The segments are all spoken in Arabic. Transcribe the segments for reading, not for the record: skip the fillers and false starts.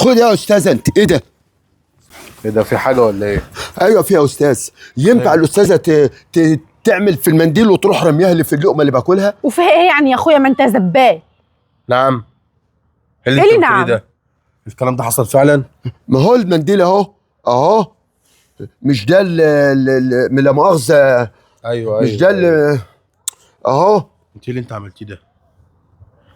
خد يا استاذه انت. ايه ده؟ ايه ده، في حاجه ولا ايه؟ ايوه في يا استاذ. ينفع الاستاذه تعمل في المنديل وتروح رميها اللي في اللقمه اللي باكلها؟ وفيها ايه يعني يا اخويا؟ ما انت زبال. نعم. إيه اللي نعم؟ ده الكلام ده حصل فعلا؟ ما هو المنديل اهو مش ده من لا مؤاخذه. ايوه مش ده اهو. انت اللي انت عملتيه ده؟ ايه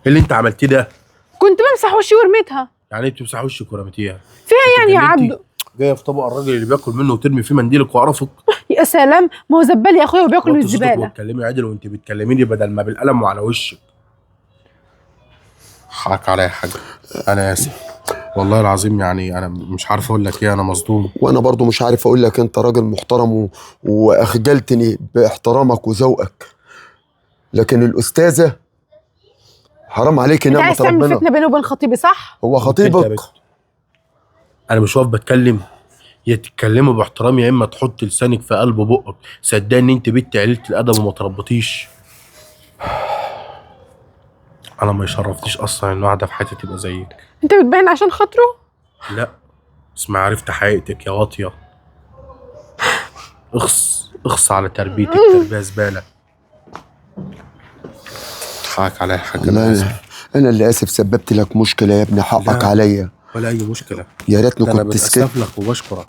اللي انت عملتيه ده؟ كنت بمسح وشي ورميتها. يعني انت بتمسحي وشك ورميتيها؟ فيها يعني يا عبدو؟ جايه في طبق الراجل اللي بياكل منه وترمي فيه منديلك وقرفك؟ يا سلام، ما هو زبال يا اخويا وبياكل من الزباله. وتكلمي عدل وانت بتكلميني بدل ما بالقلم وعلى وشك. حقك عليا يا حاج، انا اسف والله العظيم. يعني انا مش عارف اقول لك ايه، انا مصدوم. وانا برضو مش عارف اقول لك. انت راجل محترم واخجلتني باحترامك وذوقك، لكن الاستاذه حرام عليك. انت نعمه عايز تعمل ربنا. فتنه بيني وبين خطيبي صح؟ هو خطيبك؟ انا مش واقف بتكلم، يا تتكلمي باحترام يا اما تحط لسانك في قلب بقك. صدقني انت بنت قليله الادب وما تربطيش. انا ما يشرفنيش اصلا ان واحده في حياتي تبقى زيك. انت بتبين عشان خاطره؟ لا اسمع، عرفت حقيقتك يا واطيه. اخص على تربيتك، تربيه زباله. حقك عليا يا حاج، انا اسف. انا اللي اسف، سببت لك مشكله يا ابني، حقك عليا. ولا اي مشكله. يا ريتني انا كنت سكت. بتاسف لك وبشكرك.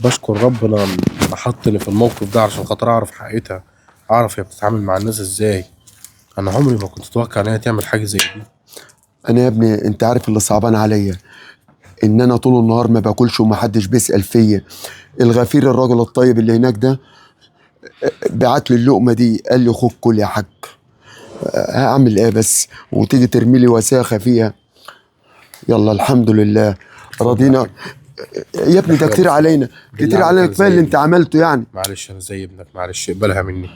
بشكر ربنا اللي حطني في الموقف ده عشان خاطر اعرف حقيقتها، اعرف هي بتتعامل مع الناس ازاي. انا عمري ما كنت اتوقع ان هي تعمل حاجه زي دي. انا يا ابني انت عارف اللي صعبان عليا، ان انا طول النهار ما باكلش ومحدش بيسال فيا. الغفير الراجل الطيب اللي هناك ده بعت لي اللقمه دي، قال لي خد كل يا حاج. هعمل ايه بس وتيجي ترمي لي وساخه فيها؟ يلا الحمد لله رضينا يا ابني. ده كتير علينا، كتير علينا. كفايه اللي انت عملته يعني. معلش انا زي ابنك، معلش اقبلها مني،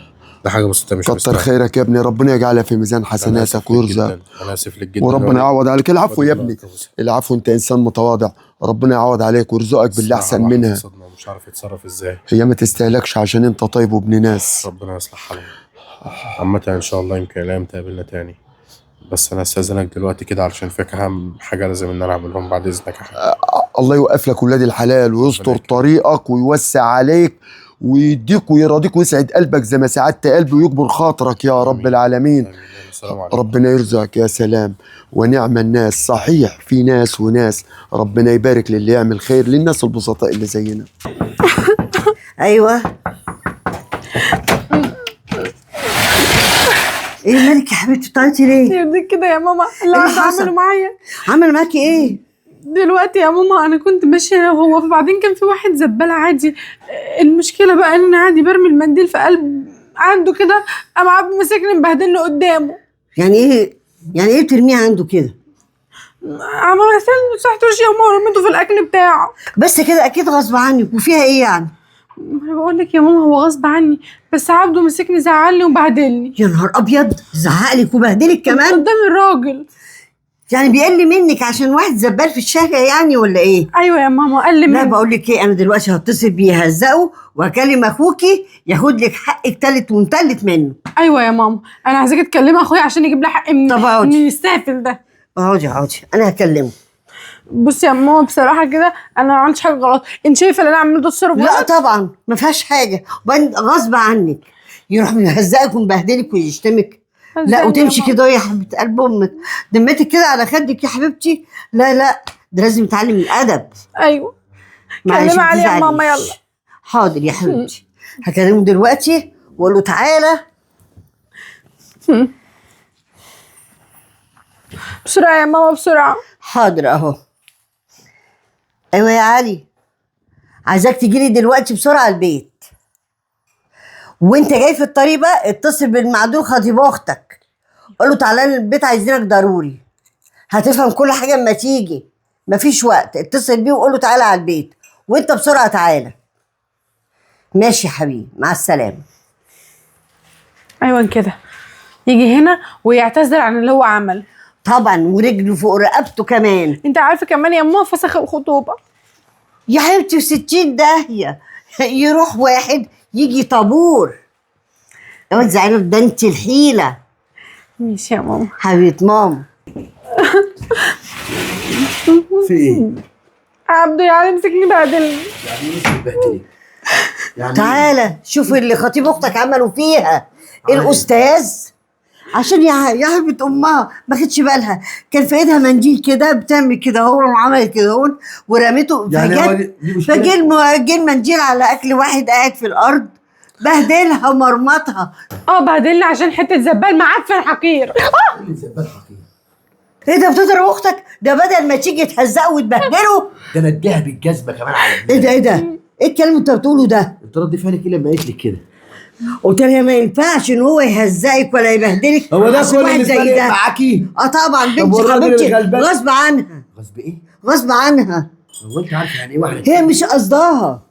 ده حاجه بسيطه مش كتر خيرك يا ابني، ربنا يجعلها في ميزان حسناتك ويرزقك. انا اسف لك جدا وربنا يعوض عليك. العفو يا ابني، العفو. انت انسان متواضع، ربنا يعوض عليك ويرزقك باللي احسن منها. مش عارف يتصرف ازاي. هي ما تستاهلكش عشان انت طيب وابن ناس. ربنا يصلح حالهم. عامة ان شاء الله يمكن الايام تقابلنا تاني، بس انا استاذنك دلوقتي كده علشان فيك اهم حاجه لازم ان انا اعملهم بعد اذنك يا حبيبي. الله يوقف لك ولاد الحلال ويستر طريقك ويوسع عليك ويديك ويراضيك ويسعد قلبك زي ما سعدت قلبي ويكبر خاطرك يا رب العالمين. ربنا يرزقك. يا سلام ونعم الناس. صحيح في ناس وناس، ربنا يبارك للي يعمل خير للناس البسطاء اللي زينا. ايوه. ايه مالك يا حبيبتي بتعيطي ليه؟ يرضيك كده يا ماما اللي عمله معايا؟ عمل معاكي ايه؟ دلوقتي يا ماما انا كنت ماشيه انا وهو، فبعدين كان في واحد زباله عادي. المشكله بقى ان انا عادي برمي المنديل في قلب عنده كده، قام عبد مسكني مبهدلني قدامه. يعني ايه؟ يعني ايه بترميه عنده كده؟ عمال مسحت وشي يا ماما ورميته في الاكل بتاعه. بس كده اكيد غصب عنك، وفيها ايه يعني؟ انا بقول لك يا ماما هو غصب عني، بس عبده مسكني زعلني وبهدلني. يا نهار ابيض، زعقلك وبهدلك كمان قدام الراجل؟ يعني بيقل منك عشان واحد زبال في الشارع يعني ولا ايه؟ ايوه يا ماما قل مني. لا بقول لك ايه، انا دلوقتي هتصل بيه هزقه وهكلم اخوكي ياخد لك حقك تالت ومتلت منه. ايوه يا ماما انا عايزاكي تكلمي اخويا عشان يجيب لي حق من السافل ده. اقعدي انا هكلمه. بصي يا ماما بصراحه كده انا ما عملتش حاجه غلط. انت شايفه اللي انا عملته ده تصرف غلط؟ لا طبعا ما فيهاش حاجه، وبعدين غصب عنك يروح مهزقك ومبهدلك ويشتمك. لا وتمشي كده يا حبيبه قلب امك، دمتك كده على خدك يا حبيبتي. لا ده لازم يتعلم الادب. ايوه كلمي عليه يا ماما يلا. حاضر يا حبيبتي، هكلمه دلوقتي واقول له تعالى. بسرعه يا ماما بسرعه. حاضر اهو. ايوه يا علي، عايزاك تجيلي دلوقتي بسرعه البيت، وانت جاي في الطريق بقى اتصل بالمعدول خطيب اختك، قول له تعالى البيت عايزينك ضروري. هتفهم كل حاجه اما تيجي، مفيش وقت. اتصل بيه وقول له تعالى على البيت وانت بسرعه تعالى. ماشي يا حبيبي، مع السلامه. ايوه كده يجي هنا ويعتذر عن اللي هو عمل. طبعا ورجله فوق رقبته كمان. انت عارفه كمان يا ماما فسخ الخطوبه يا حبيبتي في 60 داهيه. يروح واحد يجي طابور. اوعي تزعلي، ده انت الحيله. ماشي يا ماما. حبيبه ماما. في ايه؟ عبده يا علي مسكني بهدلني. يعني ايه تبهدلك؟ يعني تعالى شوف اللي خطيب اختك عملوا فيها الاستاذ، عشان يا حبيبه امها ما خدش بالها، كان في ايدها منديل كده بتعمل كده هو وعملت كده هو ورميته، يعني دي مشكلة؟ فجه المنديل على اكل واحد قاعد في الارض، بهدلها ومرمطها. بهدلني عشان حته زبال معفن حقير. ايه اللي زبال حقير؟ ايه ده بتضرب اختك؟ ده بدل ما تيجي تهزقه وتبهدله. ده انا اديها بالجزمه كمان على ايه ده ايه ده؟ ايه الكلام اللي انت بتقوله ده؟ انت رد فعلك ايه لما قالت لك كده؟ قلت لها ما ينفعش ان هو يهزقك ولا يبهدلك. هو ده عشان كل واحد اللي زي فارق ده. معاكي؟ طبعا طب بنتي والراجل حبيبتي الغلبان؟ غصب عنها، غصب ايه؟ غصب عنها، هو انت عارفه يعني ايه واحده؟ هي مش قصدها.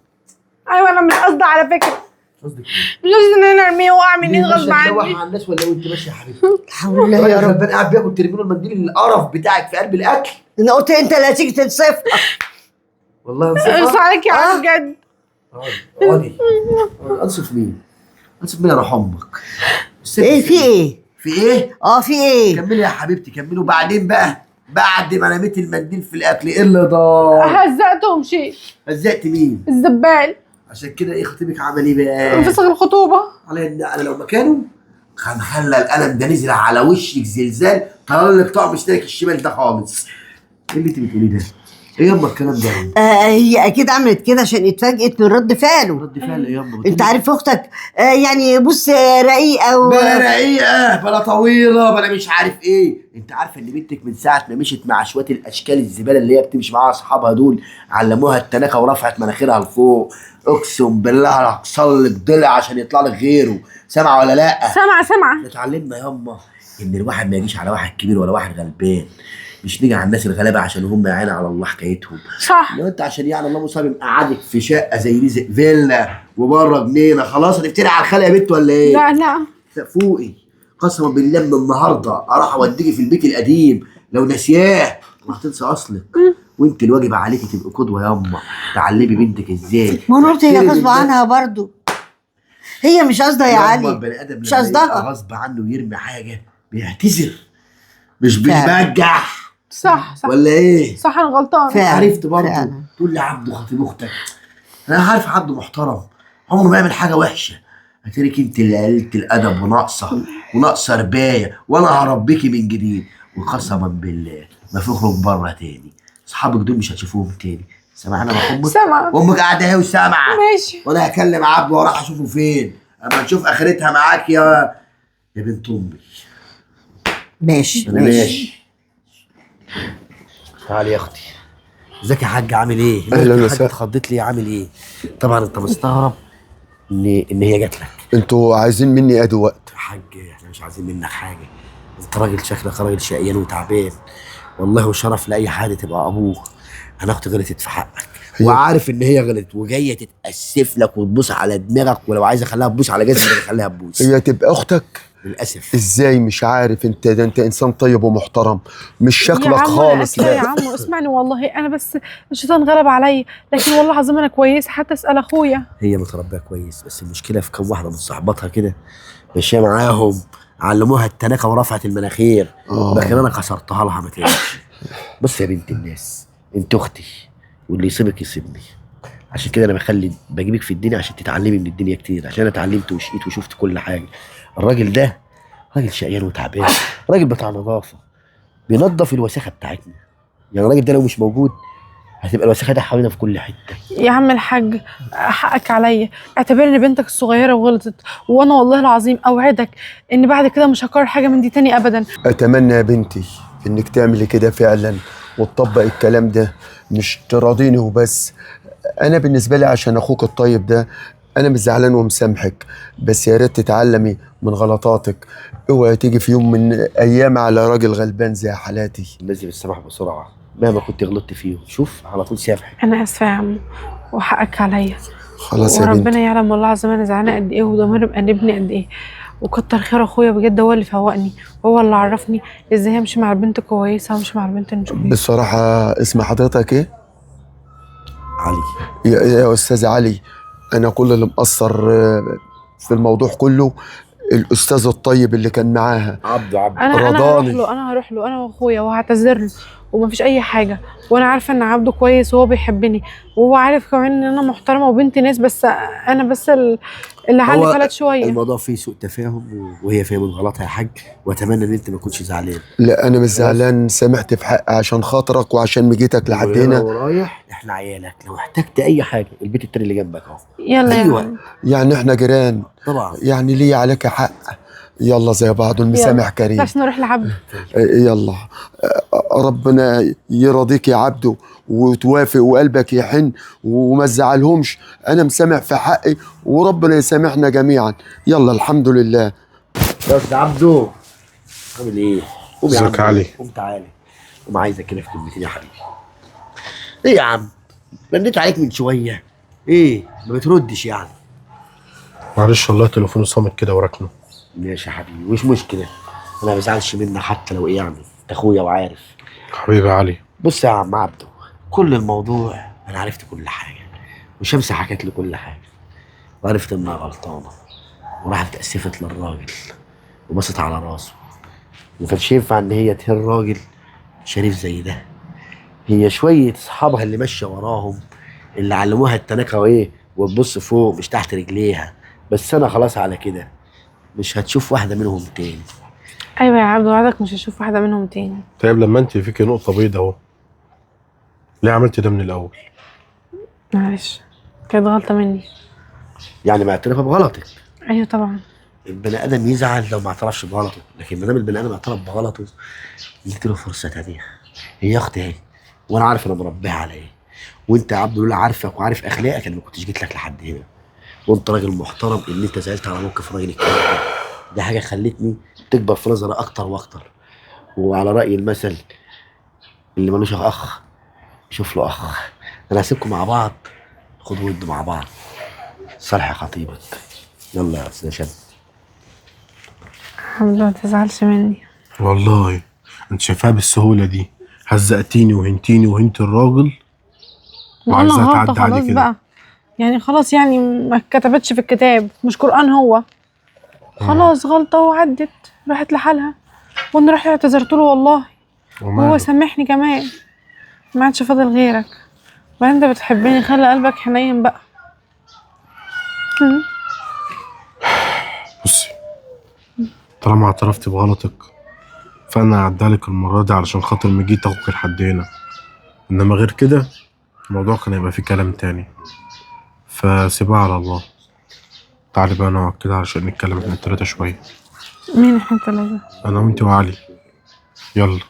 ايوه انا مش قصدي على فكره، قصدك ايه؟ مش قصدي ان انا ارميه وقع مني مين غصب ماشيه تلوح عني. على الناس ولا وانت ماشيه يا حبيبتي؟ الحمد لله يا الراجل رب. الغلبان قاعد بياكل ترمي له المنديل القرف بتاعك في قلب الاكل. انا قلت انت اللي هتيجي تنصفها. والله بس انصفها. عليك يا علي بجد. اقعدي انصف مين؟ انصف مين؟ اروح امك. ايه في ايه؟ في ايه؟ في ايه؟ كملي يا حبيبتي كملي، وبعدين بقى بعد ما رميت المنديل في الاكل ايه اللي ضاع؟ هزقته ومشيت. هزقت مين؟ الزبال عشان كده ايه خطيبك عمل ايه بقى؟ انفسخ الخطوبه. على ان انا لو مكانه كان خلى القلم ده نزل على وشك زلزال طلع لك طعم اشتراك الشمال ده خالص. ايه اللي انت بتقوليه ده؟ ايه ياما الكلام ده؟ هي اكيد عملت كده عشان اتفاجئت من رد فعله. رد فعل ايه ياما؟ انت عارف اختك يعني بص رقيقه بلا رقيقه بلا طويله بلا مش عارف ايه. انت عارفه ان بنتك من ساعه ما مشيت مع شويه الاشكال الزباله اللي هي بتمشي معاها اصحابها دول علموها التناكه ورفعت مناخيرها لفوق. اقسم بالله هكسر لك ضلع عشان يطلع لك غيره. سامعه ولا لا؟ سامعه. اتعلمنا ياما ان الواحد ما يجيش على واحد كبير ولا واحد غلبان. مش نيجي على الناس الغلابه عشان هم يا عيني على الله حكايتهم. صح. لو انت عشان يعني الله مصاب مقعدك في شقه زي دي فيلا وبره جنينه خلاص هتفتري على الخلق يا بنت ولا ايه؟ لا فوقي قسما بالله من النهارده اروح اوديكي في البيت القديم لو ناسياه وهتنسى اصلك. وانت الواجب عليكي تبقي قدوه ياما تعلمي بنتك ازاي. ما انا قلت هي تحترم غصب الناس. عنها برضو، هي مش قصدها يا ياما علي، البني ادم مش لما يبقى قصدها. غصب عنه ويرمي حاجه بيعتذر مش فعلا. بيبجح صح ولا ايه؟ صح انا غلطانه. فعلا. عرفت برضه فعلا. تقول لي عبده خطيب اختك. انا عارف عبده محترم عمره ما يعمل حاجه وحشه. هتريك انت اللي قلت الادب وناقصه ربايه وانا هربيكي من جديد. وقسما بالله ما في خروج بره تاني. اصحابك دول مش هتشوفوهم تاني. سامعانا مع امك؟ سامعة. وامك قاعده اهي وسامعه. ماشي. وانا هكلم عبده واروح اشوفه فين اما نشوف اخرتها معاك يا بنت امي. ماشي انا ماشي. تعالي يا اختي. ازيك يا حاج عامل ايه؟ أهلاً يا وسهلاً. حاج اتخضيت ليه عامل ايه؟ طبعا انت مستغرب ان هي جات لك. انتوا عايزين مني ادي وقت؟ يا حاج احنا مش عايزين منك حاجه. انت راجل شكلك راجل شقيان وتعبان والله وشرف لاي حد تبقى ابوه. انا اختي غلطت في حقك وعارف ان هي غلطت وجايه تتاسف لك وتبوس على دماغك ولو عايزه اخليها تبوس على جسمك اخليها تبوس. هي تبقى اختك؟ للاسف. ازاي مش عارف؟ انت انسان طيب ومحترم مش يا شكلك عم خالص. لا يا لا عم اسمعني والله انا بس الشيطان غلب عليا، لكن والله العظيم انا كويسه حتى اسال اخويا. هي متربيه كويس بس المشكله في كم واحده من صحباتها كده ماشيه معاهم علموها التناكه ورفعت المناخير. لكن انا كسرتها لها ما تقلقش. بص يا بنت الناس انت اختي واللي يصيبك يصيبني. عشان كده انا بجيبك في الدنيا عشان تتعلمي من الدنيا كتير. عشان انا اتعلمت وشقيت وشفت كل حاجه. الراجل ده راجل شقيان وتعبان، راجل بتاع نظافه بينظف الوساخه بتاعتنا. يعني الراجل ده لو مش موجود هتبقى الوساخه دي حوالينا في كل حته. يا عم الحاج حقك عليا، اعتبرني بنتك الصغيره وغلطت، وانا والله العظيم اوعدك ان بعد كده مش هكرر حاجه من دي تاني ابدا. اتمنى يا بنتي انك تعملي كده فعلا وتطبق الكلام ده مش تراضيني وبس. انا بالنسبه لي عشان اخوك الطيب ده انا مش زعلان ومسامحك، بس يا ريت تتعلمي من غلطاتك. اوعي تيجي في يوم من ايام على راجل غلبان زي حالاتي. لازم السماح بسرعه مهما كنت غلطت فيهم. شوف على طول سامحك. انا اسفه يا عم وحقك عليا. خلاص يا وربنا بنتي. يعلم والله العظيم انا زعلانه قد ايه وضميري مأنبني قد ايه. وكتر خير اخويا بجد، هو اللي فوقني وهو اللي عرفني ازاي امشي مع البنت كويسه وامشي مع البنت اللي مش كويسه. بصراحه اسم حضرتك ايه؟ علي. يا استاذ علي، انا كل اللي مقصر في الموضوع كله الاستاذ الطيب اللي كان معاها. عبده انا هروح رضاني. له، انا هروح له انا واخويا وهعتذر له، ومفيش اي حاجه. وانا عارفه ان عبده كويس وهو بيحبني، وهو عارف كمان ان انا محترمه وبنت ناس، بس انا بس اللي حالي هو فلت شويه. الموضوع فيه سوء تفاهم وهي فهمت غلطها يا حاج، واتمنى ان انت ما تكونش زعلان. لا انا مش زعلان، سامحت في حقي عشان خاطرك وعشان مجيتك لحد وأنا هنا. ورايح احنا عيالك، لو احتجت اي حاجه البيت التاني اللي جنبك اهو. يلا يا أيوة. عم. يعني احنا جيران، طبعا. يعني ليه عليك حق. يلا زي بعض، المسامح كريم. بس نروح لعبده. يلا. ربنا يرضيك يا عبده وتوافق وقلبك يحن وما تزعلهمش. انا مسامح في حقي وربنا يسامحنا جميعا. يلا الحمد لله. بس عبده عامل ايه؟ قوم يا ازيك يا عم، علي؟ قوم تعالى. قوم عايزك كده في كلمتين يا حبيبي. ايه يا عم؟ رنيت عليك من شويه، ايه ما بتردش يعني؟ معلش والله تليفوني صامت كده وركنه. ماشي يا حبيبي، مش مشكله، انا ما بزعلش منك حتى لو ايه يعني، انت اخويا وعارف. حبيبي يا علي. بص يا عم عبده، كل الموضوع انا عرفت كل حاجه، وشمس حكت لي كل حاجه، وعرفت انها غلطانه، وراحت اتأسفت للراجل وبصت على راسه، وما كانش ينفع ان هي تهين راجل شريف زي ده. هي شويه اصحابها اللي ماشيه وراهم اللي علموها التناكه وايه، وتبص فوق مش تحت رجليها، بس انا خلاص على كده مش هتشوف واحده منهم تاني. ايوه يا عبده، وعدك مش هشوف واحده منهم تاني. طيب لما انت فيكي نقطه بيضة اهو، ليه عملت ده من الاول؟ معلش، كانت غلطه مني. يعني معترفه بغلطك. ايوه طبعا. البني ادم يزعل لو ما اعترفش بغلطه، لكن ما دام البني ادم اعترف بغلطه نديله فرصه تانيه. هي اختي اهي، وانا عارف انا مربيها على ايه، وانت يا عبد لولا عارفك وعارف اخلاقك انا ما كنتش جيت لك لحد هنا. وانت راجل محترم ان انت زعلت على موقف الراجل الكبير ده، دي حاجه خلتني تكبر في نظري اكتر واكتر. وعلى راي المثل، اللي ملوش اخ يشوف له اخ. انا هسيبكم مع بعض، خدوا ودوا مع بعض. صالح خطيبك. يلا يا استاذ شد. الحمد لله، ما تزعلش مني. والله انت شايفاها بالسهوله دي؟ هزقتيني وهنتيني وهنت الراجل وقلنا وعايزاها غلطه تعدي عليه خلاص كده. بقى، يعني خلاص، يعني ما اتكتبتش في الكتاب، مش قرآن هو. خلاص غلطه وعدت، راحت لحالها، وانا رحت اعتذرت له والله، وماله؟ وهو سامحني كمان. ما عادش فاضل غيرك، وبعدين انت بتحبني، خلي قلبك حنين بقى. بصي، طالما اعترفتي بغلطك فانا هعديلك المره دي علشان خاطر ما جيت اخوك لحد هنا، انما غير كده الموضوع كان هيبقى فيه كلام تاني، فسيبها على الله. تعالي بقى نقعد كده علشان نتكلم احنا التلاته شويه، مين احنا التلاته؟ انا وانت وعلي. يلا.